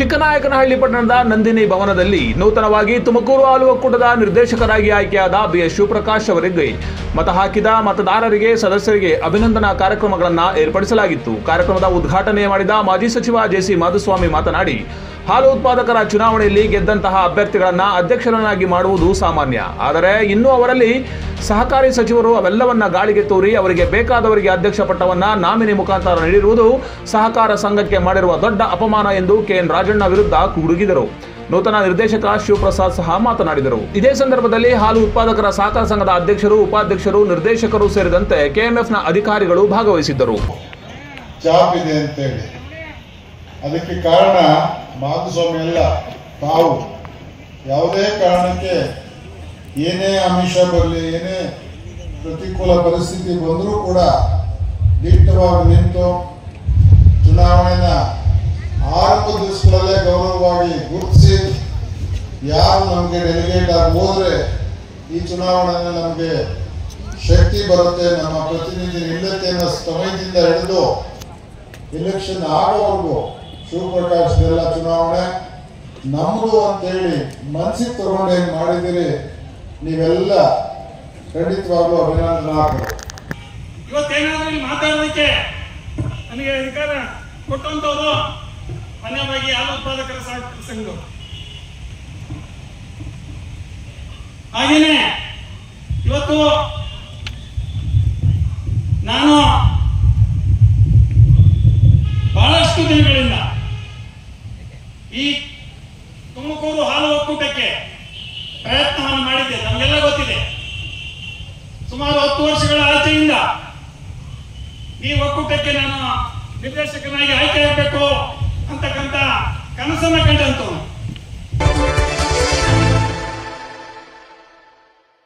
ಚಿಕ್ಕನಾಯಕನಹಳ್ಳಿ ಪಟ್ಟಣದ ನಂದಿನಿ ಭವನದಲ್ಲಿ ನೂತನವಾಗಿ ತುಮಕೂರು ಹಾಲು ಒಕ್ಕೂಟದ ನಿರ್ದೇಶಕರಾಗಿ ಆಯ್ಕೆಯಾದ ಬಿಎಸ್ ಶಿವಪ್ರಕಾಶ್ ಅವರಿಗೆ ಮತ ಹಾಕಿದ ಮತದಾರರಿಗೆ ಸದಸ್ಯರಿಗೆ ಅಭಿನಂದನಾ ಕಾರ್ಯಕ್ರಮಗಳನ್ನು ಏರ್ಪಡಿಸಲಾಗಿತ್ತು. ಕಾರ್ಯಕ್ರಮದ ಉದ್ಘಾಟನೆ ಮಾಡಿದ ಮಾಜಿ ಸಚಿವ ಜೆಸಿ ಮಾಧುಸ್ವಾಮಿ ಮಾತನಾಡಿ, ಹಾಲು ಉತ್ಪಾದಕರ ಚುನಾವಣೆಯಲ್ಲಿ ಗೆದ್ದಂತಹ ಅಭ್ಯರ್ಥಿಗಳನ್ನು ಅಧ್ಯಕ್ಷರನ್ನಾಗಿ ಮಾಡುವುದು ಸಾಮಾನ್ಯ. ಆದರೆ ಇನ್ನೂ ಅವರಲ್ಲಿ ಸಹಕಾರಿ ಸಚಿವರು ಅವೆಲ್ಲವನ್ನ ಗಾಳಿಗೆ ತೂರಿ ಅವರಿಗೆ ಬೇಕಾದವರಿಗೆ ಅಧ್ಯಕ್ಷ ಪಟ್ಟವನ್ನ ನಾಮಿನಿ ಮುಖಾಂತರ ನೀಡಿರುವುದು ಸಹಕಾರ ಸಂಘಕ್ಕೆ ಮಾಡಿರುವ ದೊಡ್ಡ ಅಪಮಾನ ಎಂದು ಕೆಎನ್ ರಾಜಣ್ಣ ವಿರುದ್ಧ ಕೂಗುಗಿದರು. ನೂತನ ನಿರ್ದೇಶಕ ಶಿವಪ್ರಸಾದ್ ಸಹ ಮಾತನಾಡಿದರು. ಇದೇ ಸಂದರ್ಭದಲ್ಲಿ ಹಾಲು ಉತ್ಪಾದಕರ ಸಹಕಾರ ಸಂಘದ ಅಧ್ಯಕ್ಷರು, ಉಪಾಧ್ಯಕ್ಷರು, ನಿರ್ದೇಶಕರು ಸೇರಿದಂತೆ ಕೆಎಂಎಫ್ನ ಅಧಿಕಾರಿಗಳು ಭಾಗವಹಿಸಿದ್ದರು. ಅದಕ್ಕೆ ಕಾರಣ ಮಾಧುಸ್ವಾಮಿ ಅಲ್ಲ, ತಾವು ಯಾವುದೇ ಕಾರಣಕ್ಕೆ ಏನೇ ಆಮಿಷ ಬರಲಿ, ಏನೇ ಪ್ರತಿಕೂಲ ಪರಿಸ್ಥಿತಿ ಬಂದರೂ ಕೂಡ ದಿಟ್ಟವಾಗಿ ನಿಂತು ಚುನಾವಣೆನ ಆರಂಭದ ದಿವಸಗಳಲ್ಲೇ ಗೌರವವಾಗಿ ಗುರುತಿಸಿ ಯಾರು ನಮಗೆ ಡೆಲಿಗೇಟ್ ಆಗಿ ಹೋದ್ರೆ ಈ ಚುನಾವಣೆಯಲ್ಲಿ ನಮಗೆ ಶಕ್ತಿ ಬರುತ್ತೆ, ನಮ್ಮ ಪ್ರತಿನಿಧಿ ನಿಲ್ಲತೆಯನ್ನು ಸಮಯದಿಂದ ಹಿಡಿದು ಎಲೆಕ್ಷನ್ ಆಗೋವರೆಗೂ ಶಿವಪ್ರಕಾಶ್ ಎಲ್ಲ ಚುನಾವಣೆ ನಮ್ಮದು ಅಂತೇಳಿ ಮನಸ್ಸಿಗೆ ತಗೊಂಡು ಏನು ಮಾಡಿದಿರಿ, ನೀವೆಲ್ಲ ಖಂಡಿತವಾಗ್ಲೂ ಅಭಿನಂದನಾರ್ಹರು. ಇವತ್ತೇನಾದ್ರೂ ಮಾತಾಡೋದಕ್ಕೆ ನನಗೆ ಅಧಿಕಾರ ಕೊಟ್ಟಂತವರು ಮಾನ್ಯವಾಗಿ ಹಾಲು ಉತ್ಪಾದಕರ ಸಂಘ. ಹಾಗೇನೆ ಇವತ್ತು ನಾನು ಬಹಳಷ್ಟು ದಿನಗಳಿಂದ ಈ ತುಮಕೂರು ಹಾಲು ಒಕ್ಕೂಟಕ್ಕೆ ಪ್ರಯತ್ನವನ್ನು ಮಾಡಿದ್ದೆ. ನಮಗೆಲ್ಲ ಗೊತ್ತಿದೆ, ಸುಮಾರು 10 ವರ್ಷಗಳ ಆಚೆಯಿಂದ ಈ ಒಕ್ಕೂಟಕ್ಕೆ ನಾನು ನಿರ್ದೇಶಕನಾಗಿ ಆಯ್ಕೆ ಆಗಬೇಕು ಅಂತಕ್ಕಂಥ ಕನಸನ್ನ ಕಂಡಂತವನು.